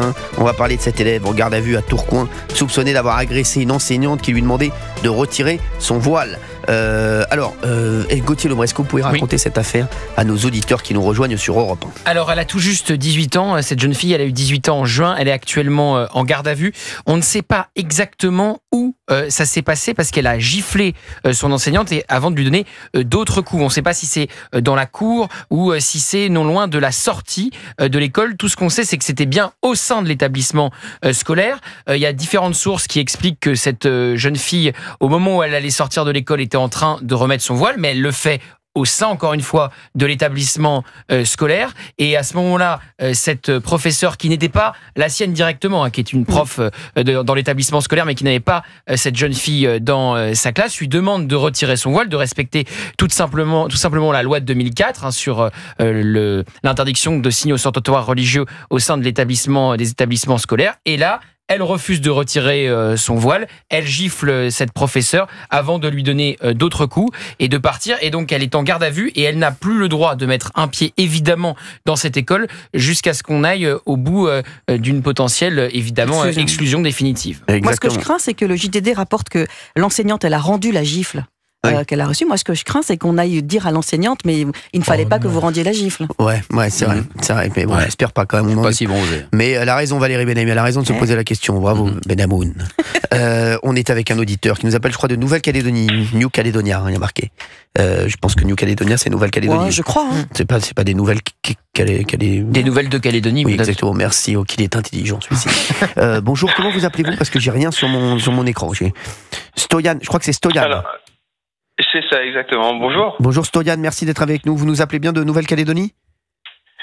matin. On va parler de cet élève en garde à vue à Tourcoing, soupçonné d'avoir agressé une enseignante qui lui demandait de retirer son voile. Gauthier Lebret, est-ce que vous pouvez raconter cette affaire à nos auditeurs qui nous rejoignent sur Europe 1? Alors, elle a tout juste 18 ans. Cette jeune fille, elle a eu 18 ans en juin. Elle est actuellement en garde à vue. On ne sait pas exactement où ça s'est passé parce qu'elle a giflé son enseignante et avant de lui donner d'autres coups. On ne sait pas si c'est dans la cour ou si c'est non loin de la sortie de l'école. Tout ce qu'on sait, c'est que c'était bien au sein de l'établissement scolaire. Il y a différentes sources qui expliquent que cette jeune fille, au moment où elle allait sortir de l'école, était en train de remettre son voile, mais elle le fait au sein, encore une fois, de l'établissement scolaire. Et à ce moment-là, cette professeure qui n'était pas la sienne directement, qui est une prof dans l'établissement scolaire, mais qui n'avait pas cette jeune fille dans sa classe, lui demande de retirer son voile, de respecter tout simplement la loi de 2004 sur l'interdiction de signes ostentatoires religieux au sein de des établissements scolaires. Et là, elle refuse de retirer son voile, elle gifle cette professeure avant de lui donner d'autres coups et de partir. Et donc elle est en garde à vue et elle n'a plus le droit de mettre un pied évidemment dans cette école jusqu'à ce qu'on aille au bout d'une potentielle évidemment exclusion définitive. Exactement. Moi ce que je crains c'est que le JDD rapporte que l'enseignante elle a rendu la gifle. Qu'elle a reçue. Moi, ce que je crains, c'est qu'on aille dire à l'enseignante, mais il ne fallait pas que vous rendiez la gifle. Ouais, c'est vrai. Mais bon, j'espère pas quand même. Pas si bronzé. Mais elle a raison, Valérie Benhamou, elle a raison de se poser la question. Bravo, Benhamoun. On est avec un auditeur qui nous appelle, je crois, de Nouvelle-Calédonie, New Caledonia, il y a marqué. Je pense que New Caledonia, c'est Nouvelle-Calédonie. Ouais, je crois. C'est pas des nouvelles Des nouvelles de Calédonie. Oui, exactement. Merci. Oh, qu'il est intelligent, celui-ci. Bonjour. Comment vous appelez-vous? Parce que j'ai rien sur mon écran. J'ai Stoyan. Je crois que c'est Stoyan. Alors, c'est ça, exactement. Bonjour. Bonjour Stoyan, merci d'être avec nous. Vous nous appelez bien de Nouvelle-Calédonie?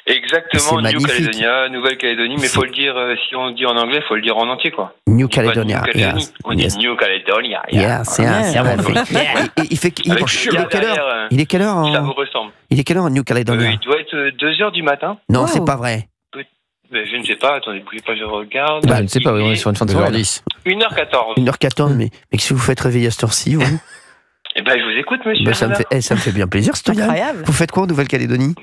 Exactement, New Caledonia, Nouvelle-Calédonie, mais faut le dire, si on dit en anglais, faut le dire en entier, quoi. New Caledonia. On dit New Caledonia. C'est il est quelle heure Ça vous ressemble. Il est quelle heure en New Caledonia? Il doit être 2h du matin. Non, c'est pas vrai. Je ne sais pas, attendez, bougez pas, je regarde. Je ne sais pas, on est sur une fin de soirée. 1h14. 1h14, mais qu'est-ce que vous faites réveiller à cette heure-ci, vous? Eh ben, je vous écoute, monsieur. Ça me fait bien plaisir, Stoyan. Incroyable. Vous faites quoi en Nouvelle-Calédonie?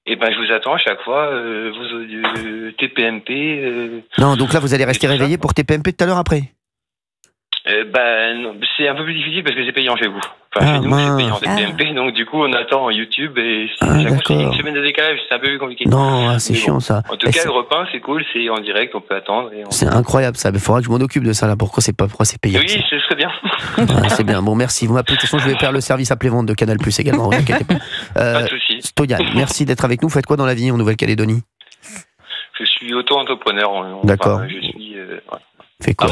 Eh ben, je vous attends à chaque fois, vos TPMP. Non, donc là, vous allez rester réveillé pour TPMP tout à l'heure après? Non, c'est un peu plus difficile parce que c'est payant chez vous. Enfin, chez nous, c'est payant TPMP, donc du coup, on attend YouTube et chaque fois, c'est une semaine de décalage, c'est un peu plus compliqué. Non, c'est chiant ça. En tout cas, Europe 1, c'est cool, c'est en direct, on peut attendre. C'est incroyable ça, mais il faudra que je m'en occupe de ça là. Pourquoi c'est payant? Oui, ce serait bien. C'est bien, bon merci. Vous m'appelez, de toute façon, je vais faire le service après-vente de Canal Plus également. Pas de souci. Stoyan, merci d'être avec nous. Vous faites quoi dans la vie en Nouvelle-Calédonie? Je suis auto-entrepreneur. D'accord. Je suis. Faites quoi?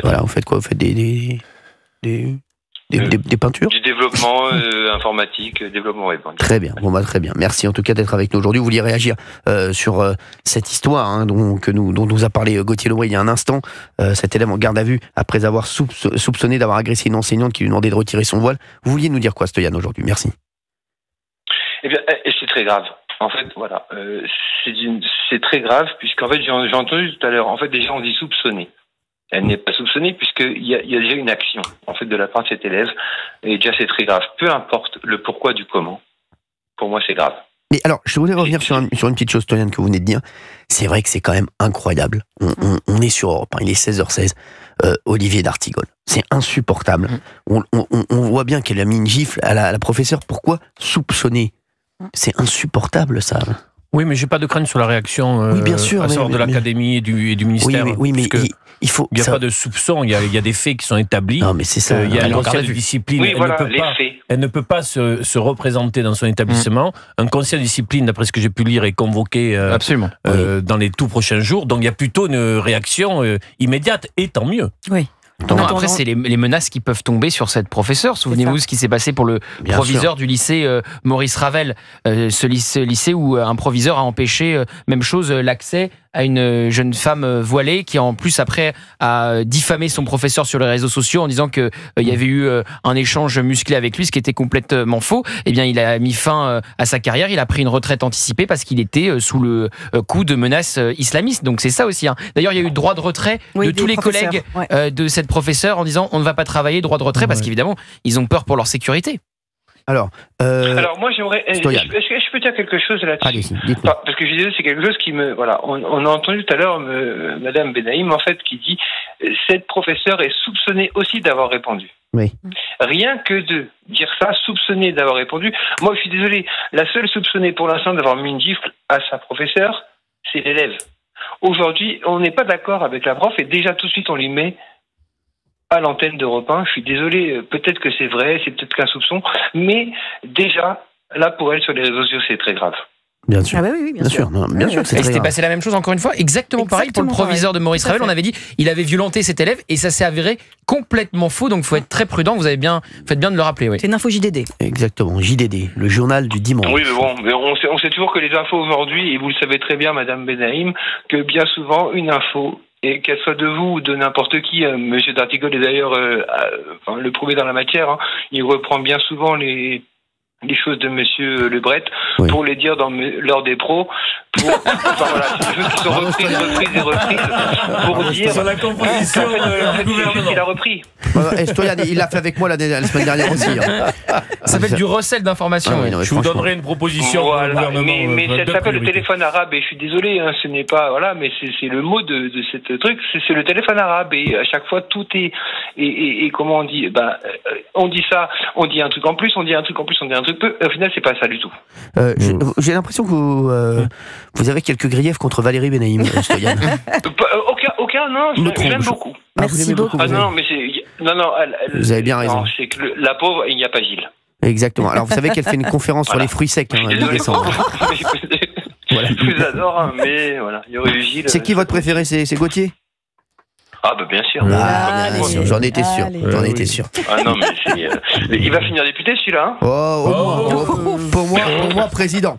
Voilà, vous faites quoi? Vous faites des peintures? Du développement informatique, développement web. Très bien, très bien. Merci en tout cas d'être avec nous aujourd'hui. Vous vouliez réagir sur cette histoire dont nous a parlé Gauthier Lebret il y a un instant. Cet élève en garde à vue après avoir soupçonné d'avoir agressé une enseignante qui lui demandait de retirer son voile. Vous vouliez nous dire quoi, Stoyan, aujourd'hui? Merci. Eh bien, c'est très grave. En fait, voilà, c'est très grave puisqu'en fait, j'ai entendu tout à l'heure, en fait, déjà on dit soupçonné. Elle n'est pas soupçonnée puisqu'il y a déjà une action en fait de la part de cet élève et déjà c'est très grave. Peu importe le pourquoi du comment, pour moi c'est grave. Mais alors, je voulais revenir sur une petite chose, Stoyan, que vous venez de dire. C'est vrai que c'est quand même incroyable. On est sur Europe 1, il est 16h16. Olivier d'Artigol, c'est insupportable. On voit bien qu'elle a mis une gifle à la professeure. Pourquoi soupçonner? C'est insupportable ça. Oui, mais j'ai pas de crainte sur la réaction bien sûr, à savoir de l'académie et du ministère. Oui, mais il faut. Il n'y a pas de soupçon, il y a des faits qui sont établis. Non, mais c'est ça. Il y a un conseil de discipline. Oui, elle ne peut pas se représenter dans son établissement. Un conseil de discipline, d'après ce que j'ai pu lire, est convoqué dans les tout prochains jours. Donc il y a plutôt une réaction immédiate, et tant mieux. Oui. Non, après, c'est les menaces qui peuvent tomber sur cette professeure. Souvenez-vous ce qui s'est passé pour le proviseur du lycée Maurice Ravel. Ce lycée où un proviseur a empêché, même chose, l'accès à une jeune femme voilée qui en plus après a diffamé son professeur sur les réseaux sociaux en disant que il y avait eu un échange musclé avec lui, ce qui était complètement faux. Eh bien, il a mis fin à sa carrière, il a pris une retraite anticipée parce qu'il était sous le coup de menaces islamistes. Donc c'est ça aussi. D'ailleurs, il y a eu droit de retrait de tous les collègues de cette professeure en disant on ne va pas travailler, droit de retrait, parce qu'évidemment, ils ont peur pour leur sécurité. Alors moi j'aimerais. Est-ce que je peux dire quelque chose là-dessus? Allez-y, dites-moi. Parce que je disais, c'est quelque chose qui me. Voilà, on a entendu tout à l'heure Madame Benaïm, en fait, qui dit cette professeure est soupçonnée aussi d'avoir répondu. Oui. Rien que de dire ça, soupçonnée d'avoir répondu. Moi, je suis désolé, la seule soupçonnée pour l'instant d'avoir mis une gifle à sa professeure, c'est l'élève. Aujourd'hui, on n'est pas d'accord avec la prof et déjà tout de suite on lui met à l'antenne d'Europe 1. Je suis désolé, peut-être que c'est vrai, c'est peut-être qu'un soupçon, mais déjà, là pour elle sur les réseaux sociaux, c'est très grave. Bien sûr. Ah bah oui, bien sûr. Non, bien sûr, c'est Et très c'était grave. passé la même chose encore une fois, exactement pareil pour le proviseur de Maurice Ravel. On avait dit il avait violenté cet élève et ça s'est avéré complètement faux. Donc il faut être très prudent. Vous faites bien de le rappeler. Oui. C'est une info JDD. Exactement, JDD, le journal du dimanche. Oui, mais bon, on sait toujours que les infos aujourd'hui, et vous le savez très bien, Madame Benaïm, que bien souvent une info, et qu'elle soit de vous ou de n'importe qui, Monsieur D'Artigol est d'ailleurs le prouvé dans la matière, il reprend bien souvent les choses de Monsieur Lebret pour les dire dans l'heure des pros. C'est des choses qui sont reprises pour dire sur la composition du gouvernement. qu'il a repris. Stoyan, il l'a fait avec moi la semaine dernière aussi. Ça s'appelle du recel d'informations. Je vous donnerai une proposition pour le gouvernement. Mais ça s'appelle le téléphone arabe et je suis désolé, ce n'est pas mais c'est le mot de cette truc, c'est le téléphone arabe et à chaque fois tout est et comment on dit on dit ça, on dit un truc en plus, on dit un truc en plus, on dit un truc peu. Au final, c'est pas ça du tout. J'ai l'impression que vous avez quelques griefs contre Valérie Benaïm, Stoyan. Aucun, non, je l'aime beaucoup. Merci beaucoup. Vous avez bien raison. Non, c'est que la pauvre, il n'y a pas Gilles. Exactement. Alors vous savez qu'elle fait une conférence sur les fruits secs le décembre. Voilà. Je vous adore, mais voilà, il y aurait eu Gilles. C'est qui votre préféré? C'est Gauthier? Ah bah bien sûr. J'en étais sûr. J'en étais sûr. Ah non mais il va finir député celui-là. Pour moi président.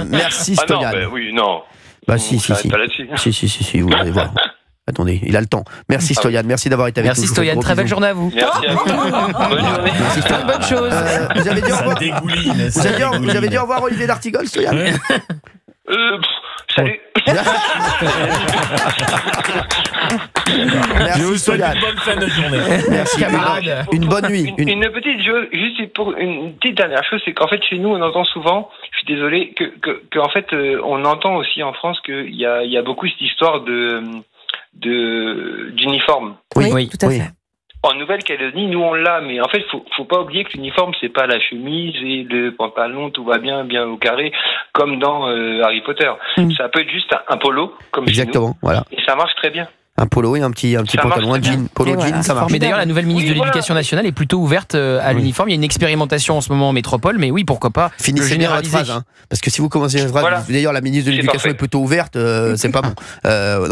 Merci Stoyan. Ah non, oui, non. Bah si. Pas là-dessus. Si, vous allez voir. Attendez, il a le temps. Merci Stoyan, merci d'avoir été avec nous. Merci Stoyan, très belle journée à vous. Merci à vous. Bonne journée. Merci Stoyan. Bonne chose. Vous avez dit au revoir. Vous avez dit au revoir Olivier D'Artigol, Stoyan. Salut. Je vous souhaite une bonne fin de journée. Merci camarade. Une bonne nuit. Une petite chose, juste pour une petite dernière chose, c'est qu'en fait chez nous on entend souvent, je suis désolé, que en fait on entend aussi en France qu'il y a beaucoup cette histoire d'uniforme. Oui, tout à fait. En Nouvelle-Calédonie, nous on l'a, mais en fait, faut pas oublier que l'uniforme, c'est pas la chemise et le pantalon, tout va bien au carré, comme dans Harry Potter. Ça peut être juste un polo, comme exactement, chez nous, voilà. et ça marche très bien. Un polo et un petit pantalon, un jean, polo jean, ça marche. Mais d'ailleurs, la nouvelle ministre de l'Éducation nationale est plutôt ouverte à l'uniforme. Il y a une expérimentation en ce moment en métropole, mais oui, pourquoi pas finissez bien votre phrase, parce que si vous commencez votre phrase, d'ailleurs, la ministre de l'Éducation est plutôt ouverte, c'est pas bon.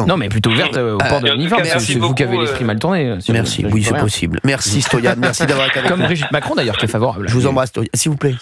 Non, mais plutôt ouverte au port de l'uniforme. C'est vous qui avez l'esprit mal tourné. Merci, oui, c'est possible. Merci Stoyan, merci d'avoir été avec nous. Comme Brigitte Macron d'ailleurs, qui est favorable. Je vous embrasse, s'il vous plaît.